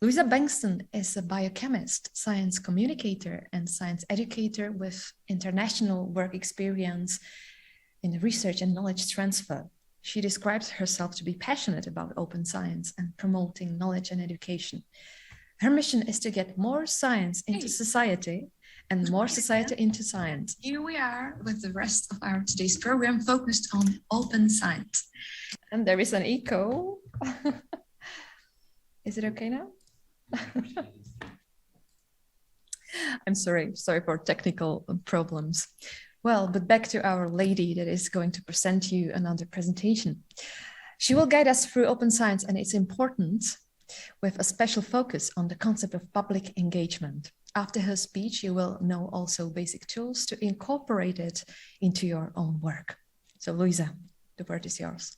Luiza Bengtsson is a biochemist, science communicator, and science educator with international work experience in research and knowledge transfer. She describes herself to be passionate about open science and promoting knowledge and education. Her mission is to get more science into society and more society into science. Here we are with the rest of our today's program focused on open science. And there is an echo. Is it okay now? I'm sorry for technical problems. Well, but back to our lady that is going to present you another presentation. She will guide us through open science and its importance with a special focus on the concept of public engagement. After her speech, you will know also basic tools to incorporate it into your own work. So Luiza, the word is yours.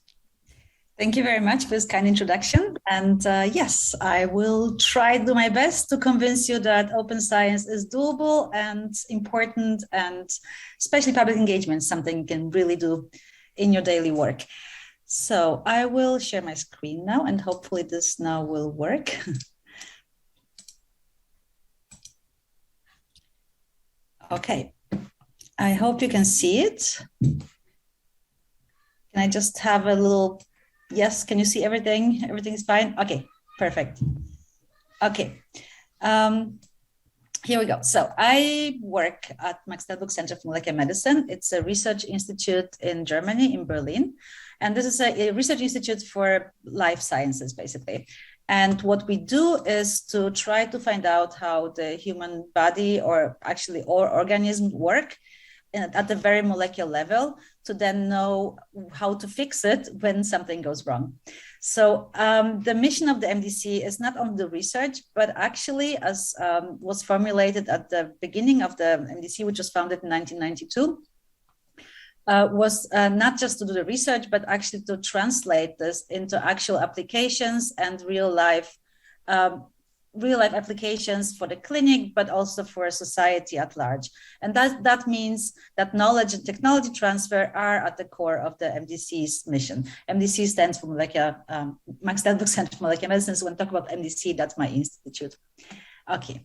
Thank you very much for this kind introduction. And yes, I will try to do my best to convince you that open science is doable and important, and especially public engagement, something you can really do in your daily work. So I will share my screen now, and hopefully this now will work. Okay, I hope you can see it. Can I just have a little... Yes, can you see everything? Everything's fine? Okay, perfect. Okay, here we go. So I work at Max Delbrück Center for Molecular Medicine. It's a research institute in Germany, in Berlin. And this is a research institute for life sciences, basically. And what we do is to try to find out how the human body, or actually all organisms, work at the very molecular level, to then know how to fix it when something goes wrong. So the mission of the MDC is not only the research, but actually, as was formulated at the beginning of the MDC, which was founded in 1992, was not just to do the research, but actually to translate this into actual applications and real life applications for the clinic, but also for society at large. And that means that knowledge and technology transfer are at the core of the MDC's mission. MDC stands for Max Delbrück Center for Molecular Medicine. So when I talk about MDC, that's my institute. Okay,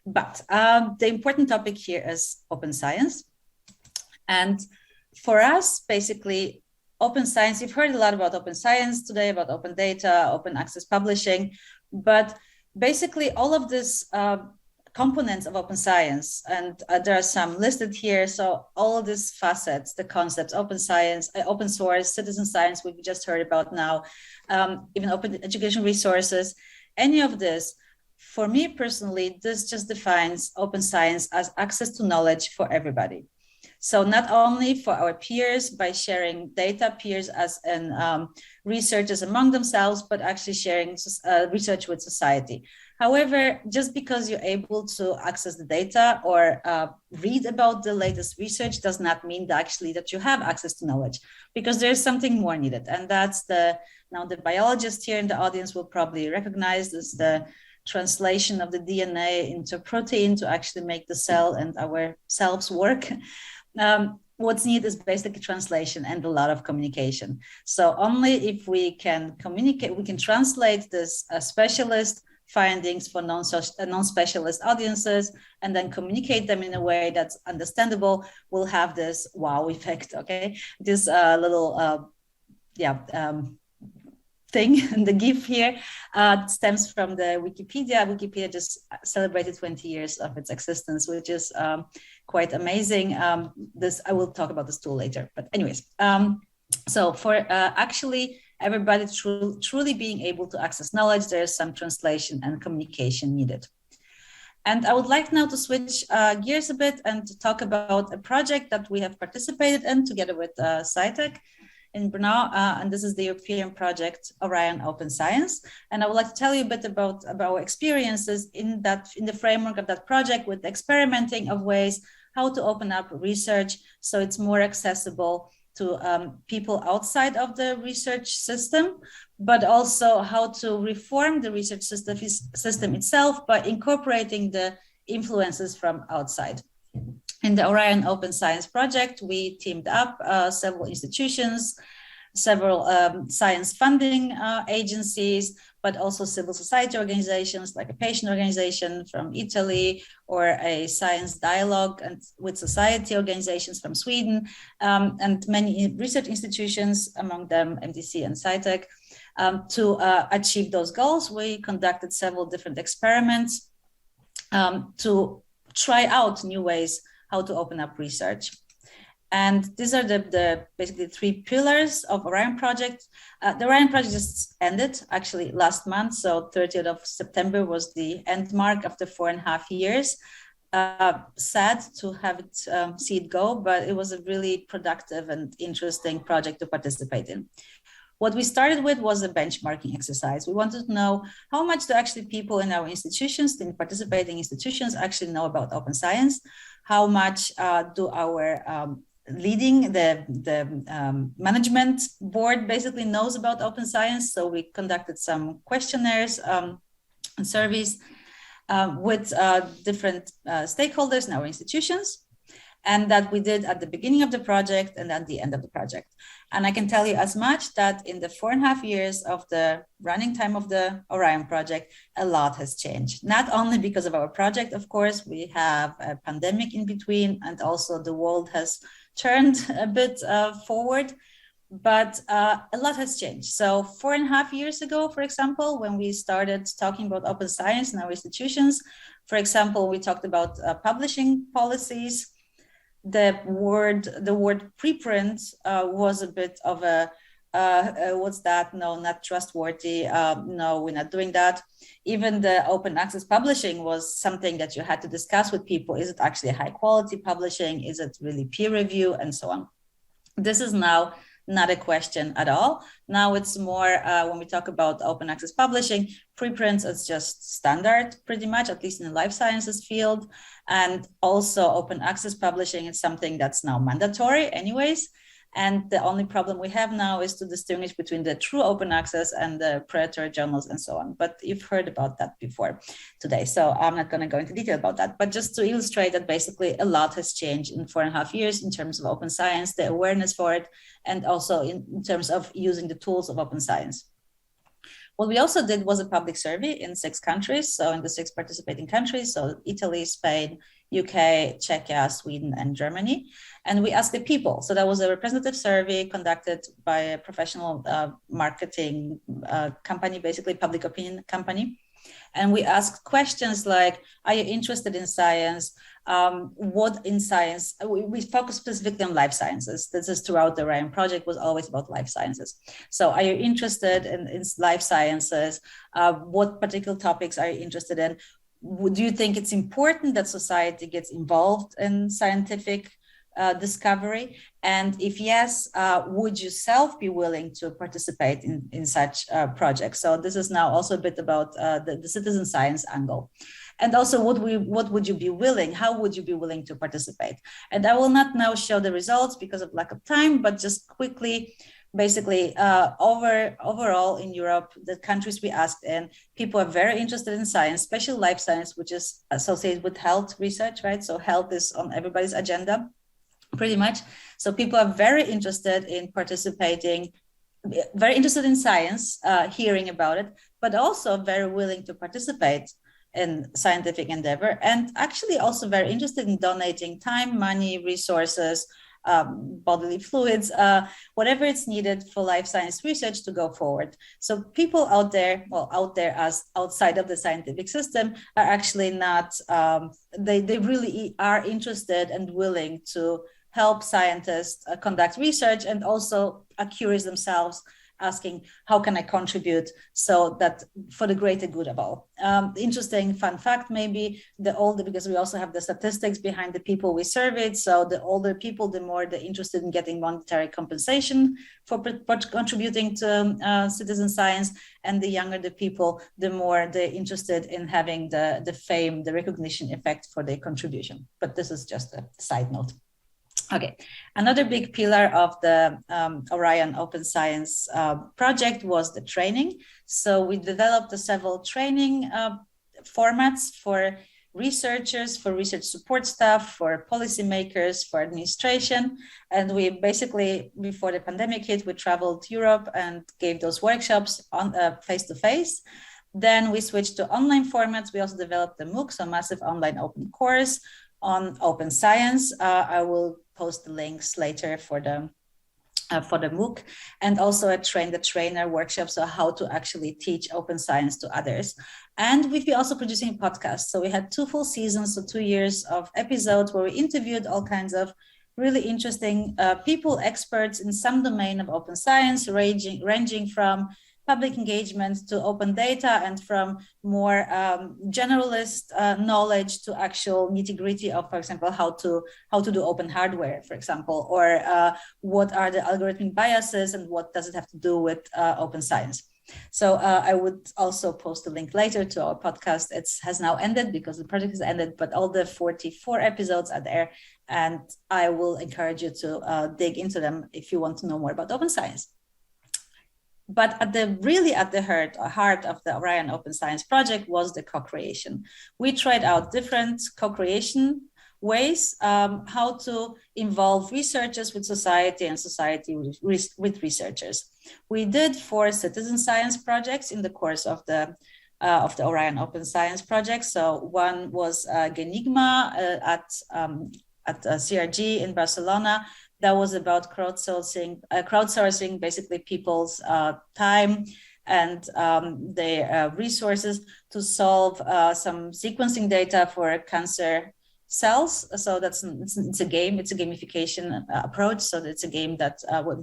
but the important topic here is open science. And for us, basically, open science, you've heard a lot about open science today, about open data, open access publishing, but basically, all of these components of open science, and there are some listed here. So all of these facets, the concepts, open science, open source, citizen science, we've just heard about now, even open education resources, any of this, for me personally, this just defines open science as access to knowledge for everybody. So not only for our peers by sharing data, peers as in researchers among themselves, but actually sharing research with society. However, just because you're able to access the data or read about the latest research does not mean that you have access to knowledge, because there's something more needed. And that's now the biologist here in the audience will probably recognize this, the translation of the DNA into protein to actually make the cell and our cells work. What's needed is basically translation and a lot of communication. So only if we can communicate, we can translate this specialist findings for non-specialist audiences and then communicate them in a way that's understandable, we'll have this wow effect, okay? This little, thing, and the GIF here stems from the Wikipedia. Wikipedia just celebrated 20 years of its existence, which is quite amazing. I will talk about this tool later, but anyways, so for actually everybody truly being able to access knowledge, there's some translation and communication needed. And I would like now to switch gears a bit and to talk about a project that we have participated in together with Cystic in Brno, and this is the European project Orion Open Science. And I would like to tell you a bit about our experiences in the framework of that project, with experimenting of ways how to open up research so it's more accessible to people outside of the research system, but also how to reform the research system itself by incorporating the influences from outside. In the Orion Open Science project, we teamed up several institutions, several science funding agencies, but also civil society organizations like a patient organization from Italy or a science dialogue and with society organizations from Sweden, and many research institutions, among them MDC and Cystic. To achieve those goals, we conducted several different experiments to try out new ways how to open up research. And these are the basically 3 pillars of Orion project. The Orion project just ended actually last month. So 30th of September was the end mark after 4.5 years. Sad to have it, see it go, but it was a really productive and interesting project to participate in. What we started with was a benchmarking exercise. We wanted to know how much do actually people in our institutions, in participating institutions, actually know about open science. How much do our leading the management board basically knows about open science. So we conducted some questionnaires and surveys with different stakeholders in our institutions. And that we did at the beginning of the project and at the end of the project. And I can tell you as much that in the 4.5 years of the running time of the Orion project, a lot has changed. Not only because of our project, of course, we have a pandemic in between, and also the world has turned a bit forward, but a lot has changed. So 4.5 years ago, for example, when we started talking about open science in our institutions, for example, we talked about publishing policies. The word preprint was a bit of a what's that? No, not trustworthy. No, we're not doing that. Even the open access publishing was something that you had to discuss with people. Is it actually high quality publishing? Is it really peer review, and so on? This is now not a question at all. Now it's more when we talk about open access publishing, preprints, it's just standard pretty much, at least in the life sciences field. And also open access publishing is something that's now mandatory anyways. And the only problem we have now is to distinguish between the true open access and the predatory journals and so on. But you've heard about that before today, so I'm not going to go into detail about that. But just to illustrate that basically a lot has changed in 4.5 years in terms of open science, the awareness for it, and also in terms of using the tools of open science. What we also did was a public survey in 6 countries. So in the 6 participating countries, so Italy, Spain, UK, Czechia, Sweden, and Germany. And we asked the people. So that was a representative survey conducted by a professional marketing company, basically public opinion company. And we asked questions like, are you interested in science? What in science? We focus specifically on life sciences. This is throughout the Orion project, was always about life sciences. So are you interested in life sciences? What particular topics are you interested in? Do you think it's important that society gets involved in scientific discovery? And if yes, would you self be willing to participate in such projects? So this is now also a bit about the citizen science angle. And also what would you be willing, how would you be willing to participate? And I will not now show the results because of lack of time, but just quickly, basically overall in Europe, the countries we asked in, people are very interested in science, especially life science, which is associated with health research, right? So health is on everybody's agenda, pretty much. So people are very interested in participating, very interested in science, hearing about it, but also very willing to participate in scientific endeavor, and actually also very interested in donating time, money, resources, bodily fluids, whatever it's needed for life science research to go forward. So people out there, well, out there as outside of the scientific system, are actually not, they really are interested and willing to help scientists conduct research, and also are curious themselves, asking, how can I contribute so that for the greater good of all? Interesting fun fact, maybe the older, because we also have the statistics behind the people we surveyed. So the older people, the more they're interested in getting monetary compensation for contributing to citizen science. And the younger the people, the more they're interested in having the fame, the recognition effect for their contribution. But this is just a side note. Okay, another big pillar of the Orion Open Science project was the training. So we developed several training formats for researchers, for research support staff, for policymakers, for administration. And we basically, before the pandemic hit, we traveled Europe and gave those workshops on face-to-face. Then we switched to online formats. We also developed the MOOC, so massive online open course on open science. I will post the links later for the MOOC, and also a train the trainer workshop, so how to actually teach open science to others. And we've been also producing podcasts. So we had 2 full seasons, so 2 years of episodes where we interviewed all kinds of really interesting people, experts in some domain of open science, ranging from public engagement to open data, and from more generalist knowledge to actual nitty-gritty of, for example, how to do open hardware, for example, or what are the algorithmic biases and what does it have to do with open science. So I would also post a link later to our podcast. It has now ended because the project has ended, but all the 44 episodes are there, and I will encourage you to dig into them if you want to know more about open science. But at the heart of the Orion Open Science Project was the co-creation. We tried out different co-creation ways, how to involve researchers with society and society with researchers. We did 4 citizen science projects in the course of the Orion Open Science Project. So one was Genigma at CRG in Barcelona. That was about crowdsourcing basically people's time and their resources to solve some sequencing data for cancer cells. So it's a game, it's a gamification approach. So it's a game that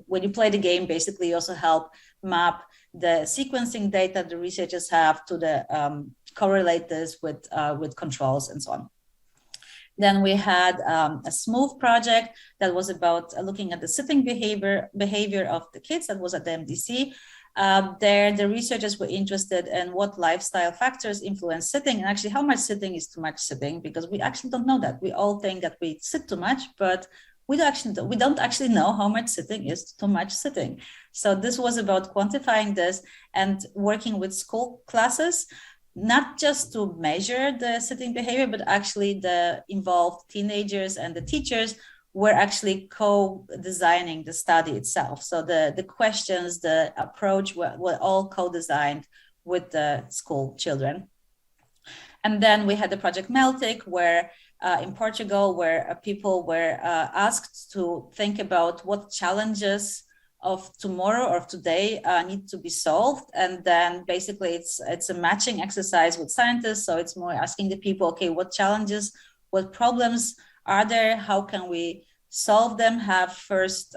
when you play the game, basically you also help map the sequencing data the researchers have to the correlate this with controls and so on. Then we had a smooth project that was about looking at the sitting behavior of the kids. That was at the MDC. There, the researchers were interested in what lifestyle factors influence sitting, and actually how much sitting is too much sitting, because we actually don't know that. We all think that we sit too much, but we don't actually know how much sitting is too much sitting. So this was about quantifying this and working with school classes, not just to measure the sitting behavior, but actually the involved teenagers and the teachers were actually co-designing the study itself. So the questions, the approach were all co-designed with the school children. And then we had the project Meltic, where in Portugal, where people were asked to think about what challenges of tomorrow or of today need to be solved. And then basically it's a matching exercise with scientists. So it's more asking the people, okay, what challenges, what problems are there? How can we solve them? Have first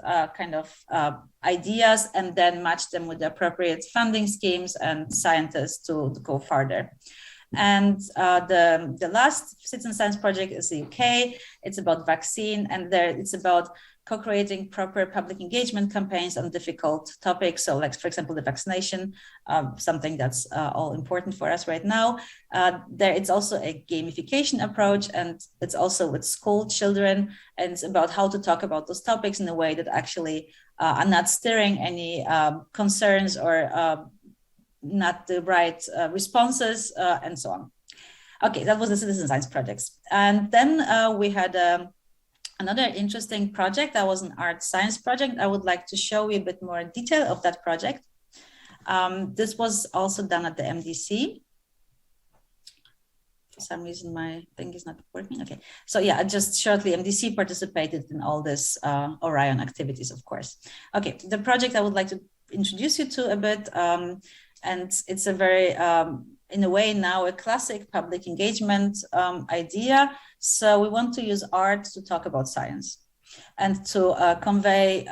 ideas, and then match them with the appropriate funding schemes and scientists to go further. And the last citizen science project is the UK. It's about vaccine, and there it's about co-creating proper public engagement campaigns on difficult topics. So like, for example, the vaccination, something that's all important for us right now. There it's also a gamification approach, and it's also with school children, and it's about how to talk about those topics in a way that actually are not stirring any concerns or not the right responses and so on. Okay, that was the citizen science projects. And then we had another interesting project that was an art science project. I would like to show you a bit more detail of that project. This was also done at the MDC. For some reason, my thing is not working. Okay, so yeah, just shortly, MDC participated in all this Orion activities, of course. Okay, the project I would like to introduce you to a bit, and it's a very, in a way now, a classic public engagement idea. So we want to use art to talk about science and to convey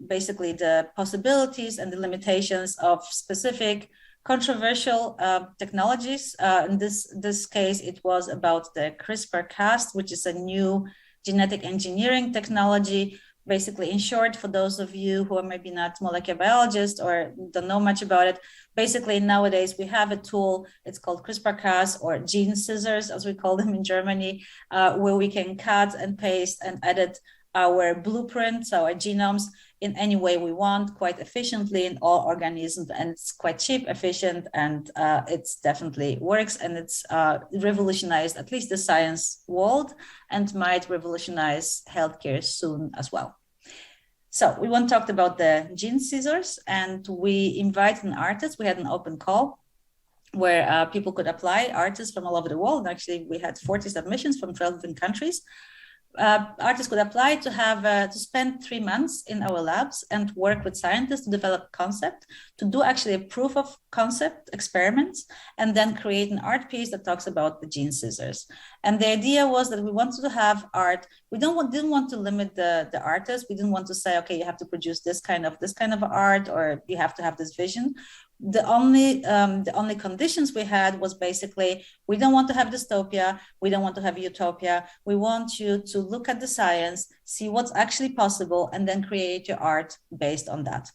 basically the possibilities and the limitations of specific controversial technologies. In this case, it was about the CRISPR-Cas, which is a new genetic engineering technology. Basically, in short, for those of you who are maybe not molecular biologists or don't know much about it, basically nowadays we have a tool, it's called CRISPR-Cas, or gene scissors, as we call them in Germany, where we can cut and paste and edit our blueprints, our genomes, in any way we want, quite efficiently in all organisms, and it's quite cheap, efficient, and it's definitely works, and it's revolutionized at least the science world and might revolutionize healthcare soon as well. So we want to talk about the gene scissors, and we invited an artist. We had an open call where people could apply, artists from all over the world. Actually, we had 40 submissions from 12 different countries. Artists could apply to have to spend 3 months in our labs and work with scientists to develop concept, to do actually a proof of concept experiments, and then create an art piece that talks about the gene scissors. And the idea was that we wanted to have art. We didn't want to limit the artist. We didn't want to say, okay, you have to produce this kind of art, or you have to have this vision. The only conditions we had was basically, we don't want to have dystopia, we don't want to have utopia. We want you to look at the science, see what's actually possible, and then create your art based on that,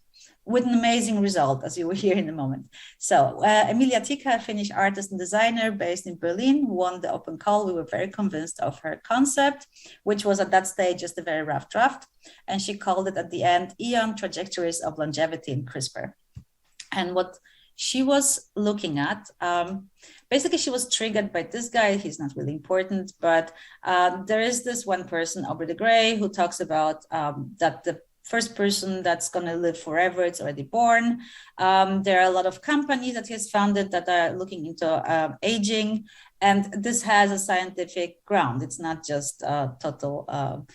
with an amazing result, as you will hear in a moment. So Emilia Tika, a Finnish artist and designer based in Berlin, won the open call. We were very convinced of her concept, which was at that stage just a very rough draft. And she called it at the end, Eon Trajectories of Longevity in CRISPR. And what she was looking at, basically she was triggered by this guy. He's not really important, but there is this one person, Aubrey de Grey, who talks about that the first person that's going to live forever, it's already born. There are a lot of companies that he has founded that are looking into aging, and this has a scientific ground. It's not just total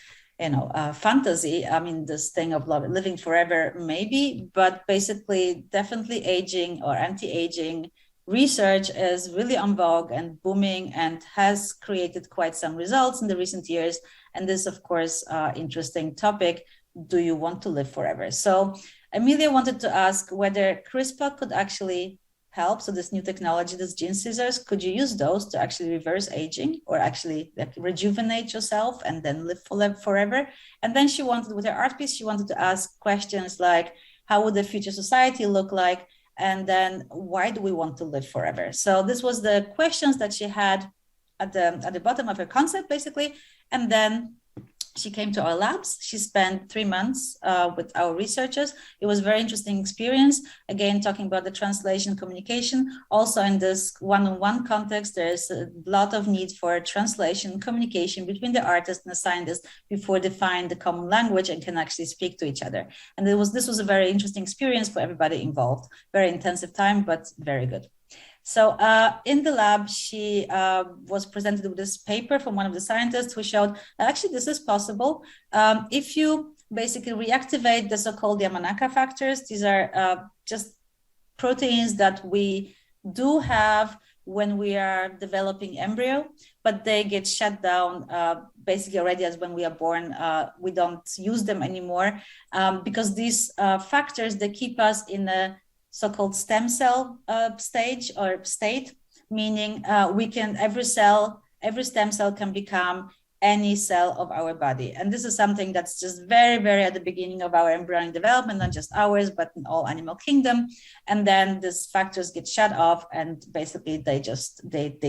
fantasy. I mean, this thing of living forever, maybe, but basically, definitely aging or anti-aging research is really en vogue and booming, and has created quite some results in the recent years. And this, of course, interesting topic. Do you want to live forever? So Emilia wanted to ask whether CRISPR could actually help. So this new technology, this gene scissors, could you use those to actually reverse aging, or actually like rejuvenate yourself and then live forever? And then she wanted, with her art piece, she wanted to ask questions like, how would the future society look like? And then why do we want to live forever? So this was the questions that she had at the bottom of her concept, basically. And then she came to our labs. She spent 3 months with our researchers. It was a very interesting experience. Again, talking about the translation communication. Also in this one-on-one context, there's a lot of need for translation communication between the artist and the scientist before they find the common language and can actually speak to each other. And this was a very interesting experience for everybody involved. Very intensive time, but very good. So in the lab, she was presented with this paper from one of the scientists who showed actually this is possible. If you basically reactivate the so-called Yamanaka factors, these are just proteins that we do have when we are developing embryo, but they get shut down basically already as when we are born. We don't use them anymore because these factors, they keep us in a so-called stem cell stage or state, meaning every stem cell can become any cell of our body. And this is something that's just very, very at the beginning of our embryonic development, not just ours, but in all animal kingdom. And then these factors get shut off, and basically they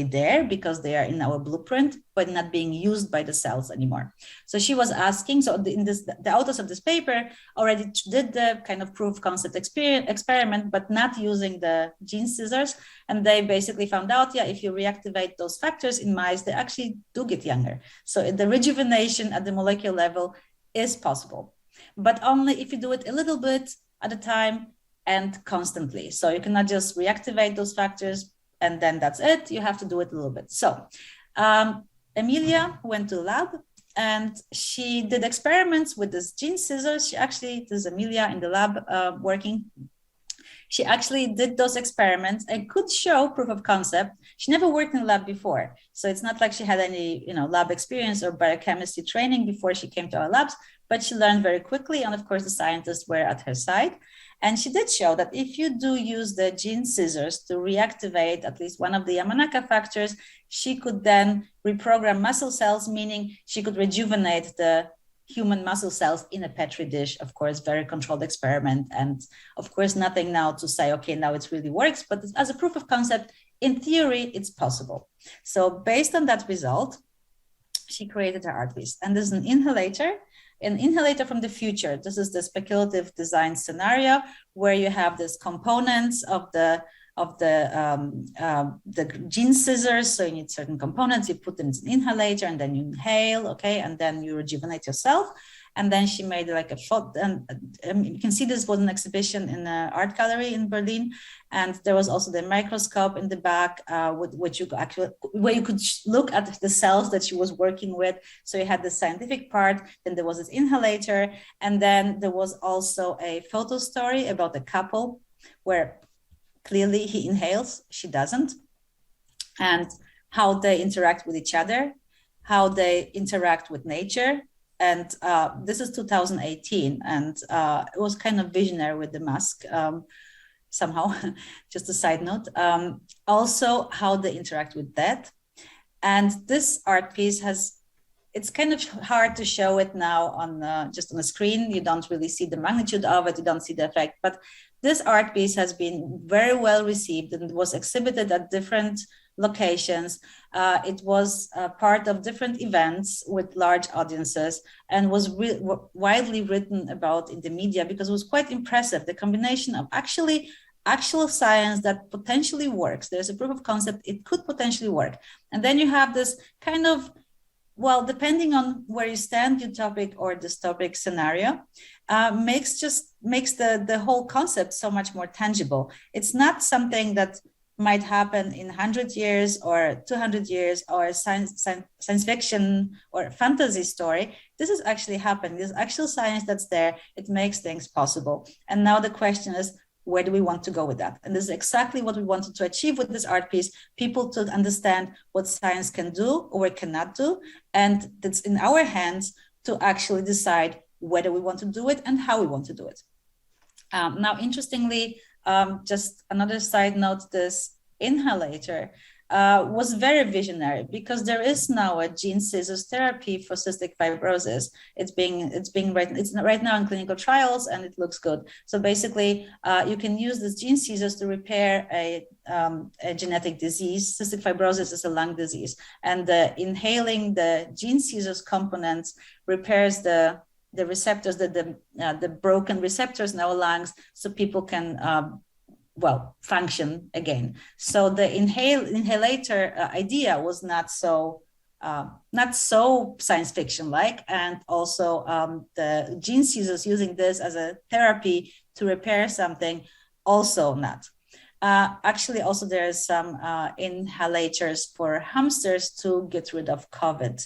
there because they are in our blueprint, but not being used by the cells anymore. So she was asking, the authors of this paper already did the kind of proof concept experiment, but not using the gene scissors. And they basically found out, if you reactivate those factors in mice, they actually do get younger. So the rejuvenation at the molecular level is possible, but only if you do it a little bit at a time and constantly. So you cannot just reactivate those factors and then that's it. You have to do it a little bit. So Emilia went to the lab and she did experiments with this gene scissors. This is Emilia in the lab working. She actually did those experiments and could show proof of concept. She never worked in a lab before. So it's not like she had any, lab experience or biochemistry training before she came to our labs, but she learned very quickly. And of course, the scientists were at her side. And she did show that if you do use the gene scissors to reactivate at least one of the Yamanaka factors, she could then reprogram muscle cells, meaning she could rejuvenate the human muscle cells in a petri dish. Of course, very controlled experiment. And of course, nothing now to say, okay, now it really works, but as a proof of concept, in theory, it's possible. So based on that result, she created her art piece. And there's an inhalator an inhalator from the future. This is the speculative design scenario where you have these components of the gene scissors. So you need certain components, you put them in an inhalator and then you inhale, okay, and then you rejuvenate yourself. And then she made like a shot, and you can see this was an exhibition in an art gallery in Berlin. And there was also the microscope in the back, with which you actually, where you could look at the cells that she was working with. So you had the scientific part, then there was this inhalator, and then there was also a photo story about a couple where clearly he inhales, she doesn't, and how they interact with each other, how they interact with nature. And this is 2018, and it was kind of visionary with the mask, somehow, just a side note. Also, how they interact with death. And this art piece it's kind of hard to show it now on just on the screen. You don't really see the magnitude of it, you don't see the effect. But this art piece has been very well received and was exhibited at different locations. It was part of different events with large audiences and was widely written about in the media because it was quite impressive. The combination of actual science that potentially works. There's a proof of concept, it could potentially work. And then you have this kind of, well, depending on where you stand, utopic or dystopic scenario, makes the whole concept so much more tangible. It's not something that might happen in 100 years or 200 years or science fiction or fantasy story. This is actually happening. There's actual science that's there. It makes things possible. And now the question is, where do we want to go with that? And this is exactly what we wanted to achieve with this art piece, people to understand what science can do or cannot do. And it's in our hands to actually decide whether we want to do it and how we want to do it. Now, interestingly, just another side note, this inhalator was very visionary because there is now a gene scissors therapy for cystic fibrosis. It's right now in clinical trials and it looks good. So basically, you can use this gene scissors to repair a genetic disease. Cystic fibrosis is a lung disease, and inhaling the gene scissors components repairs the receptors, the broken receptors in our lungs, so people can function again. So the inhalator idea was not so science fiction like, and also the gene scissors using this as a therapy to repair something, also not. Actually, also there is some inhalators for hamsters to get rid of COVID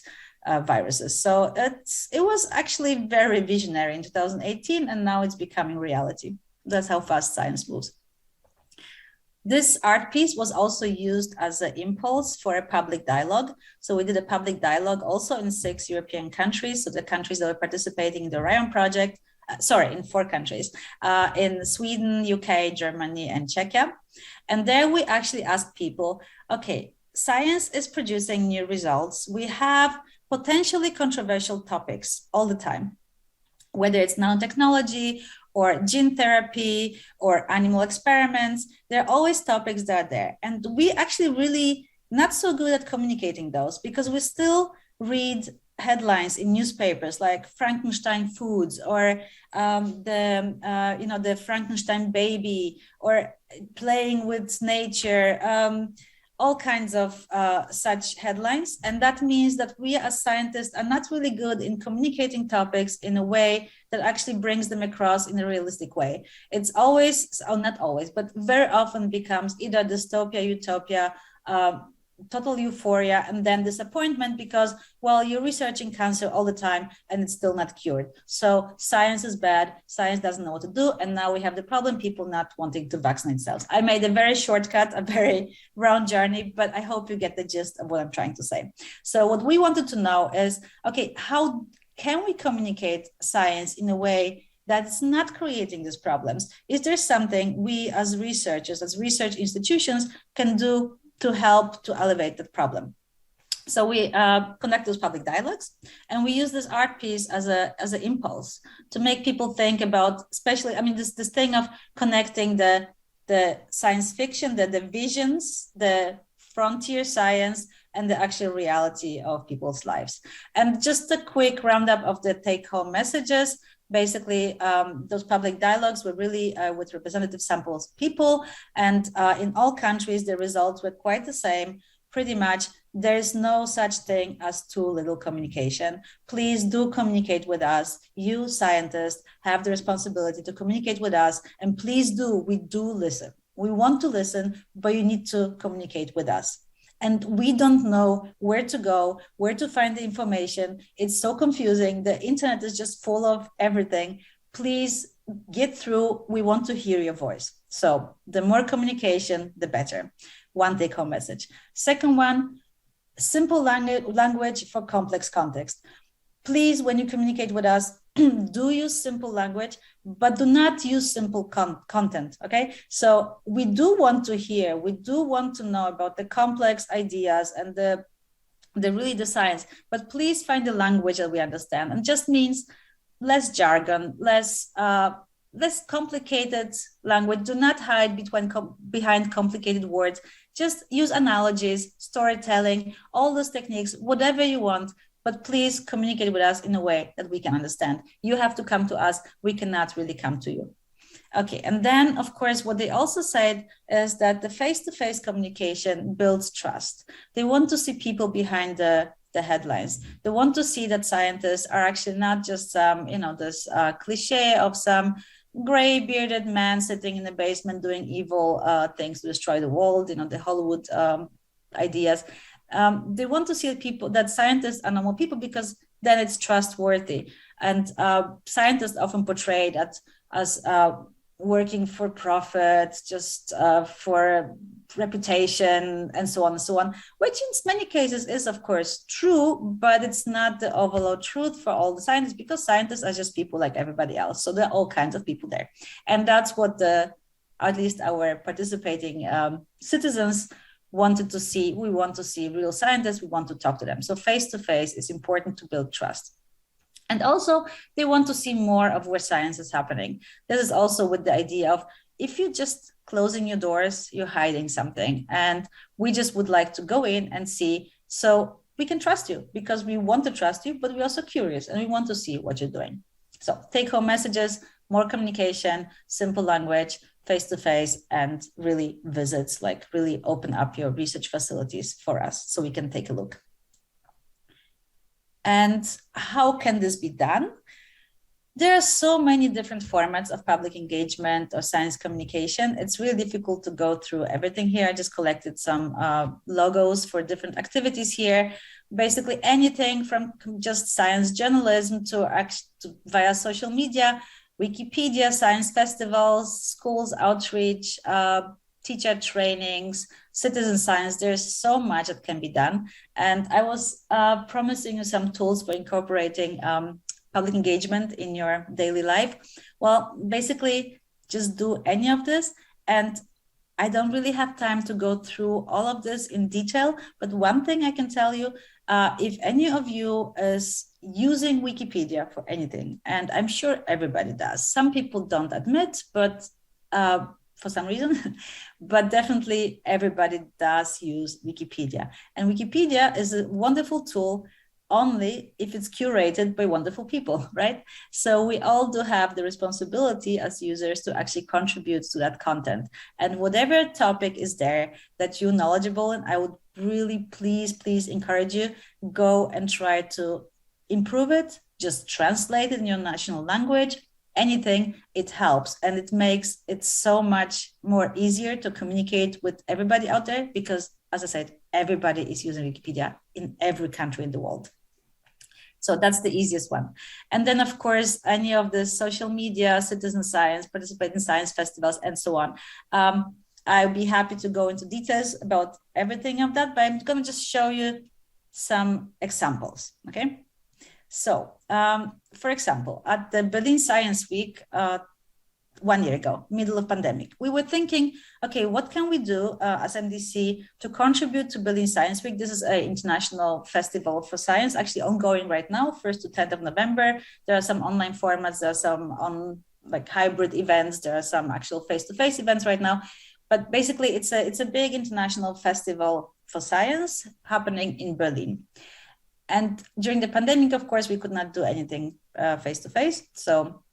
viruses. So it was actually very visionary in 2018, and now it's becoming reality. That's how fast science moves. This art piece was also used as an impulse for a public dialogue. So we did a public dialogue also in 6 European countries. So the countries that were participating in the Orion project, in 4 countries, in Sweden, UK, Germany, and Czechia. And there we actually asked people, okay, science is producing new results. We have potentially controversial topics all the time, whether it's nanotechnology or gene therapy or animal experiments. There are always topics that are there. And we actually really not so good at communicating those because we still read headlines in newspapers like Frankenstein foods or the Frankenstein baby or playing with nature, all kinds of such headlines. And that means that we as scientists are not really good in communicating topics in a way that actually brings them across in a realistic way. It's always, not always, but very often becomes either dystopia, utopia, total euphoria, and then disappointment because, well, you're researching cancer all the time and it's still not cured. So science is bad, science doesn't know what to do. And now we have the problem, people not wanting to vaccinate themselves. I made a very shortcut, a very round journey, but I hope you get the gist of what I'm trying to say. So what we wanted to know is, okay, how can we communicate science in a way that's not creating these problems? Is there something we as researchers, as research institutions can do to help to elevate that problem? So we conduct those public dialogues, and we use this art piece as an impulse to make people think about, especially, I mean, this thing of connecting the science fiction, the visions, the frontier science, and the actual reality of people's lives. And just a quick roundup of the take-home messages. Basically, those public dialogues were really with representative samples of people, and in all countries, the results were quite the same. Pretty much, there is no such thing as too little communication. Please do communicate with us. You scientists have the responsibility to communicate with us, and please do, we do listen. We want to listen, but you need to communicate with us. And we don't know where to go, where to find the information. It's so confusing. The internet is just full of everything. Please get through. We want to hear your voice. So the more communication, the better. One take-home message. Second one, simple language for complex context. Please, when you communicate with us, do use simple language, but do not use simple content, okay? So we do want to hear, we do want to know about the complex ideas and the science, but please find the language that we understand. And just means less jargon, less complicated language. Do not hide behind complicated words. Just use analogies, storytelling, all those techniques, whatever you want, but please communicate with us in a way that we can understand. You have to come to us. We cannot really come to you. Okay, and then, of course, what they also said is that the face-to-face communication builds trust. They want to see people behind the headlines. They want to see that scientists are actually not just this cliche of some gray bearded man sitting in the basement doing evil things to destroy the world, the Hollywood ideas. They want to see people, that scientists are normal people, because then it's trustworthy. And scientists often portray that as working for profit, just for reputation, and so on, which in many cases is, of course, true, but it's not the overall truth for all the scientists, because scientists are just people like everybody else. So there are all kinds of people there. And that's what at least our participating citizens wanted to see. We want to see real scientists. We want to talk to them. So face-to-face is important to build trust. And also, they want to see more of where science is happening. This is also with the idea of, if you're just closing your doors, you're hiding something. And we just would like to go in and see, so we can trust you, because we want to trust you, but we're also curious and we want to see what you're doing. So take-home messages, more communication, simple language, face-to-face, and really visits, like really open up your research facilities for us so we can take a look. And how can this be done? There are so many different formats of public engagement or science communication. It's really difficult to go through everything here. I just collected some logos for different activities here. Basically anything from just science journalism to via social media, Wikipedia, science festivals, schools outreach, teacher trainings, citizen science. There's so much that can be done. And I was promising you some tools for incorporating public engagement in your daily life. Well, basically just do any of this. And I don't really have time to go through all of this in detail, but one thing I can tell you, if any of you is using Wikipedia for anything, and I'm sure everybody does, some people don't admit, but for some reason, but definitely everybody does use Wikipedia. And Wikipedia is a wonderful tool only if it's curated by wonderful people, right? So we all do have the responsibility as users to actually contribute to that content. And whatever topic is there that you're knowledgeable in, I would really please encourage you, go and try to improve it, just translate it in your national language, anything, it helps. And it makes it so much more easier to communicate with everybody out there, because as I said, everybody is using Wikipedia in every country in the world. So that's the easiest one. And then, of course, any of the social media, citizen science, participate in science festivals, and so on. I'll be happy to go into details about everything of that, but I'm going to just show you some examples, okay? So, for example, at the Berlin Science Week, 1 year ago, middle of pandemic, we were thinking, okay, what can we do as MDC to contribute to Berlin Science Week? This is an international festival for science, actually ongoing right now, 1st to 10th of November. There are some online formats, there are some hybrid events, there are some actual face-to-face events right now. But basically, it's a big international festival for science happening in Berlin. And during the pandemic, of course, we could not do anything face to face. So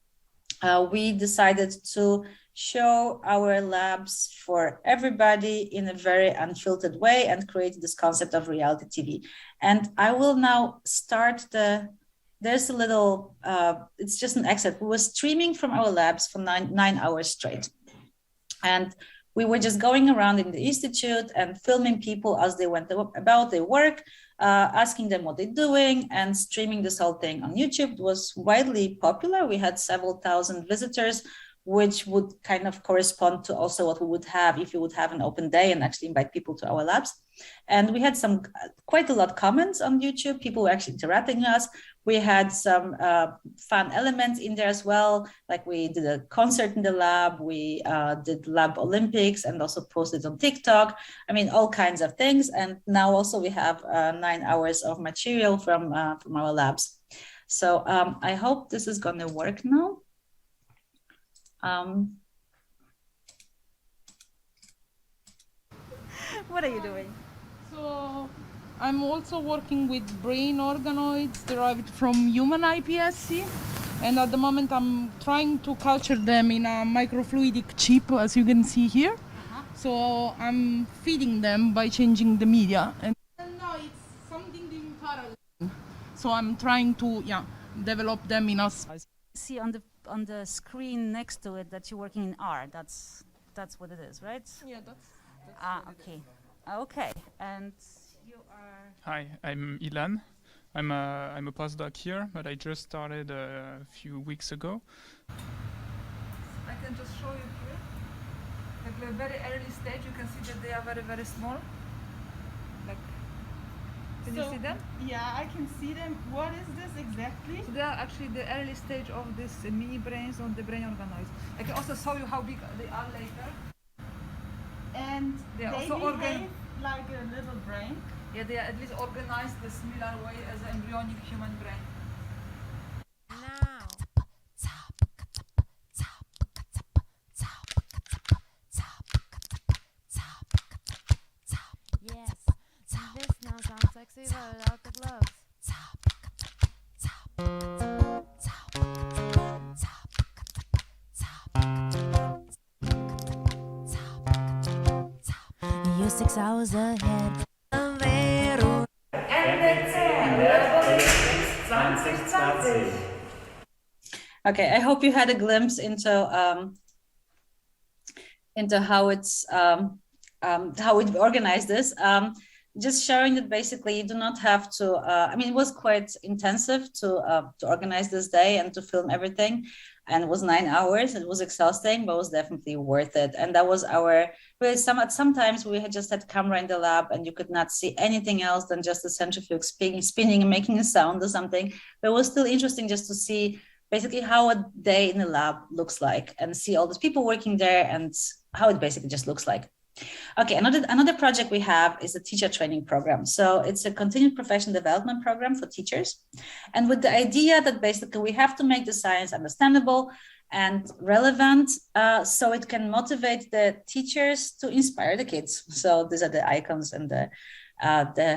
we decided to show our labs for everybody in a very unfiltered way and create this concept of reality TV. And I will now start there's a little, it's just an excerpt. We were streaming from our labs for nine hours straight. And we were just going around in the institute and filming people as they went about their work, asking them what they're doing, and streaming this whole thing on YouTube. It was widely popular. We had several thousand visitors, which would kind of correspond to also what we would have if we would have an open day and actually invite people to our labs. And we had some quite a lot of comments on YouTube. People were actually interacting with us. We had some fun elements in there as well. Like we did a concert in the lab. We did lab Olympics and also posted on TikTok. I mean, all kinds of things. And now also we have 9 hours of material from our labs. So I hope this is going to work now. What are you doing? So I'm also working with brain organoids derived from human iPSC, and at the moment I'm trying to culture them in a microfluidic chip, as you can see here. So I'm feeding them by changing the media, and now it's something in parallel. So I'm trying to develop them in a See on the screen next to it that you're working in R. That's what it is, right? Yeah, that's Okay. Okay. And you are. Hi, I'm Ilan. I'm a postdoc here, but I just started a few weeks ago. I can just show you here. Like the very early stage, you can see that they are very, very small. Like, can you see them? Yeah, I can see them. What is this exactly? So they are actually the early stage of this mini brains on the brain organoids. I can also show you how big they are later. And They are they also behave like a little brain. Yeah, they are at least organized the similar way as an embryonic human brain. Now. Yes, this now sounds sexy, but without the gloves. You're 6 hours ahead. Okay, I hope you had a glimpse into how it's how we organize this. Just showing that basically you do not have to. I mean, it was quite intensive to organize this day and to film everything, and it was 9 hours. It was exhausting, but it was definitely worth it. And that was our really sometimes we had just had camera in the lab, and you could not see anything else than just the centrifuge spinning and making a sound or something. But it was still interesting just to see basically how a day in the lab looks like and see all these people working there and how it basically just looks like. Okay, another project we have is a teacher training program. So it's a continued professional development program for teachers. And with the idea that basically we have to make the science understandable and relevant so it can motivate the teachers to inspire the kids. So these are the icons and the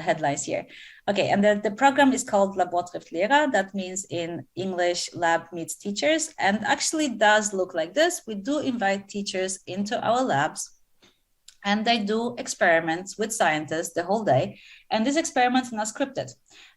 headlines here. Okay, and the program is called Labor trifft Lehrer. That means in English, lab meets teachers, and actually does look like this. We do invite teachers into our labs, and they do experiments with scientists the whole day. And these experiments are not scripted.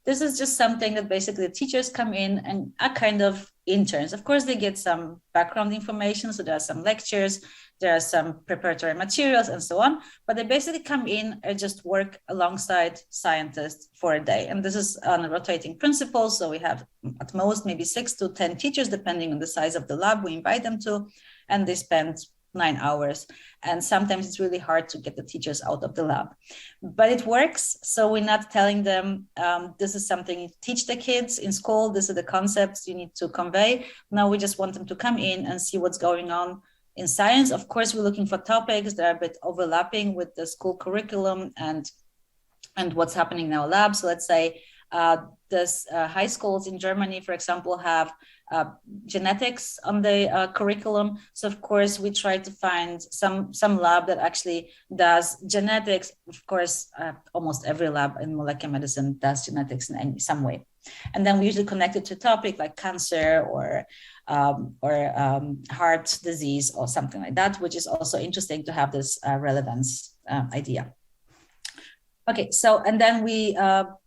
This is just something that basically the teachers come in and are kind of interns. Of course, they get some background information. So there are some lectures, there are some preparatory materials and so on, but they basically come in and just work alongside scientists for a day. And this is on a rotating principle. So we have at most maybe 6 to 10 teachers, depending on the size of the lab we invite them to, and they spend 9 hours. And sometimes it's really hard to get the teachers out of the lab, but it works. So we're not telling them, this is something you teach the kids in school. These are the concepts you need to convey. Now we just want them to come in and see what's going on in science. Of course, we're looking for topics that are a bit overlapping with the school curriculum and what's happening in our lab. So let's say High schools in Germany, for example, have genetics on the curriculum. So of course, we try to find some lab that actually does genetics. Of course, almost every lab in molecular medicine does genetics in some way. And then we usually connect it to a topic like cancer or heart disease or something like that, which is also interesting to have this relevance idea. Okay, so, and then we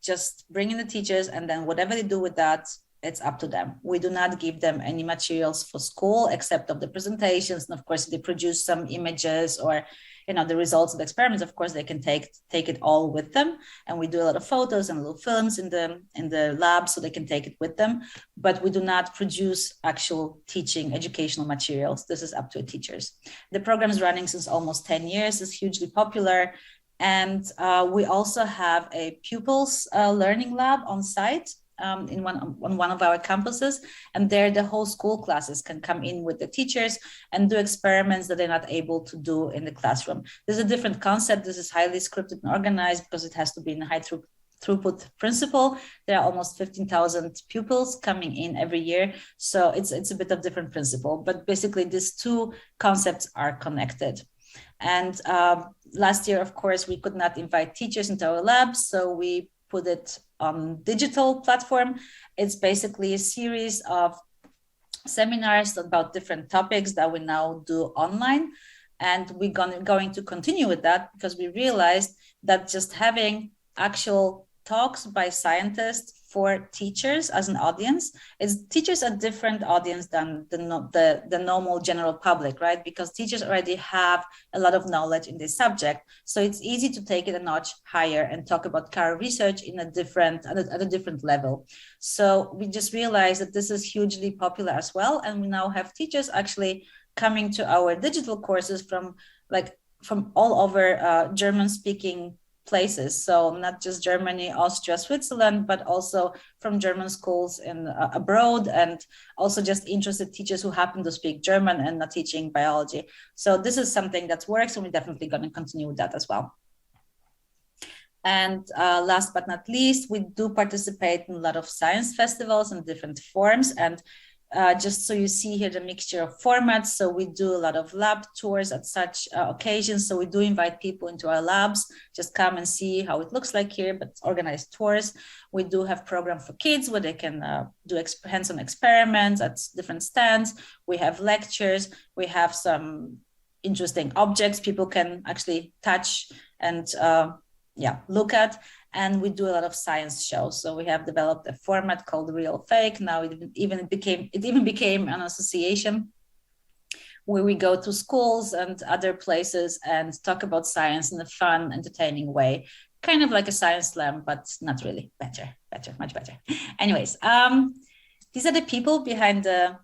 just bring in the teachers, and then whatever they do with that, it's up to them. We do not give them any materials for school except of the presentations. And of course, if they produce some images or, you know, the results of the experiments, of course, they can take it all with them. And we do a lot of photos and little films in the lab, so they can take it with them. But we do not produce actual teaching educational materials. This is up to the teachers. The program is running since almost 10 years. It's hugely popular. And we also have a pupils learning lab on site on one of our campuses. And there the whole school classes can come in with the teachers and do experiments that they're not able to do in the classroom. There's a different concept. This is highly scripted and organized because it has to be in a high throughput principle. There are almost 15,000 pupils coming in every year. So it's a bit of different principle, but basically these two concepts are connected. And last year, of course, we could not invite teachers into our labs, so we put it on digital platform. It's basically a series of seminars about different topics that we now do online. And we're going to continue with that because we realized that just having actual talks by scientists for teachers as an audience, teachers are a different audience than the normal general public, right? Because teachers already have a lot of knowledge in this subject. So it's easy to take it a notch higher and talk about current research at a different level. So we just realized that this is hugely popular as well. And we now have teachers actually coming to our digital courses from all over German speaking places. So not just Germany, Austria, Switzerland, but also from German schools abroad, and also just interested teachers who happen to speak German and not teaching biology. So this is something that works, and we're definitely going to continue with that as well. And last but not least, we do participate in a lot of science festivals in different forms. And just so you see here the mixture of formats. So we do a lot of lab tours at such occasions. So we do invite people into our labs, just come and see how it looks like here, but organized tours. We do have program for kids where they can do hands-on experiments at different stands. We have lectures. We have some interesting objects people can actually touch and look at. And we do a lot of science shows. So we have developed a format called Real Fake. Now it even became an association where we go to schools and other places and talk about science in a fun, entertaining way. Kind of like a science slam, but not really. Better, much better. Anyways, these are the people behind the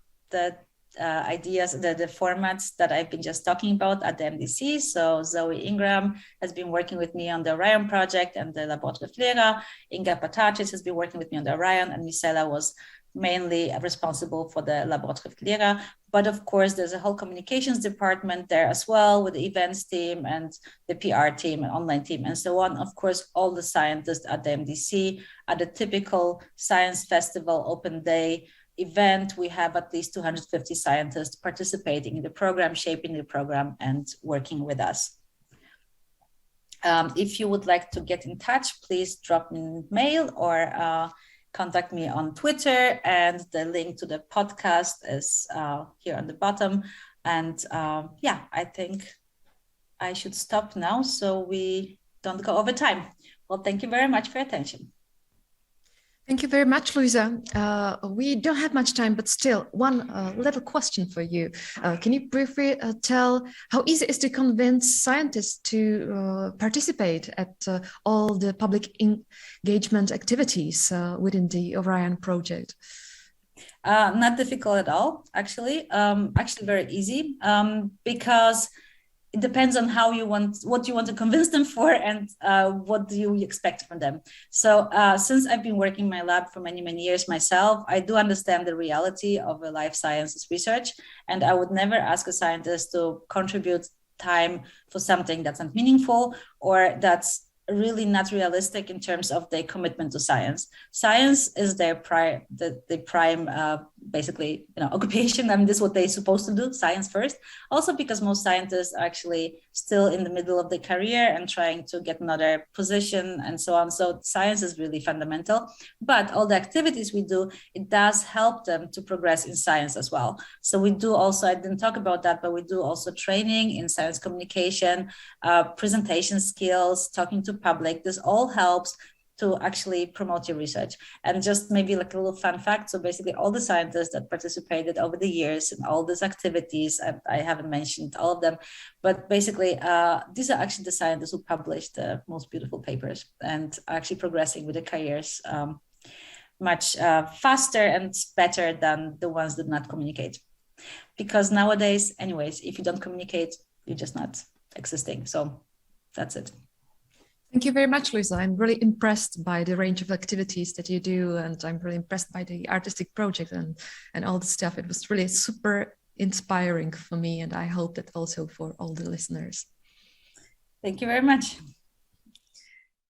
ideas, the formats that I've been just talking about at the MDC. So Zoe Ingram has been working with me on the Orion project and the Laboratory Flera. Inga Patachis has been working with me on the Orion, and Misela was mainly responsible for the Laboratory Flera. But of course, there's a whole communications department there as well, with the events team and the PR team and online team and so on. Of course, all the scientists at the MDC, at the typical science festival open day event, we have at least 250 scientists participating in the program, shaping the program, and working with us. If you would like to get in touch, please drop me an mail or contact me on Twitter, and the link to the podcast is here on the bottom. And I think I should stop now so we don't go over time. Well, thank you very much for your attention. Thank you very much, Luiza. We don't have much time, but still, one little question for you. Can you briefly tell how easy it is to convince scientists to participate at all the public engagement activities within the Orion project? Not difficult at all, actually. Actually very easy, because it depends on what you want to convince them for, and what do you expect from them. So since I've been working in my lab for many, many years myself, I do understand the reality of a life sciences research. And I would never ask a scientist to contribute time for something that's not meaningful or that's really not realistic in terms of their commitment to science. Science is their prime, basically, occupation. I mean, this is what they're supposed to do, science first. Also because most scientists are actually still in the middle of their career and trying to get another position and so on. So science is really fundamental, but all the activities we do, it does help them to progress in science as well. So we do also, I didn't talk about that, but we do also training in science communication, presentation skills, talking to public. This all helps to actually promote your research. And just maybe like a little fun fact. So basically all the scientists that participated over the years in all these activities, and I haven't mentioned all of them, but basically these are actually the scientists who published the most beautiful papers and are actually progressing with their careers much faster and better than the ones that did not communicate. Because nowadays, anyways, if you don't communicate, you're just not existing. So that's it. Thank you very much, Luiza. I'm really impressed by the range of activities that you do, and I'm really impressed by the artistic project and all the stuff. It was really super inspiring for me, and I hope that also for all the listeners. Thank you very much.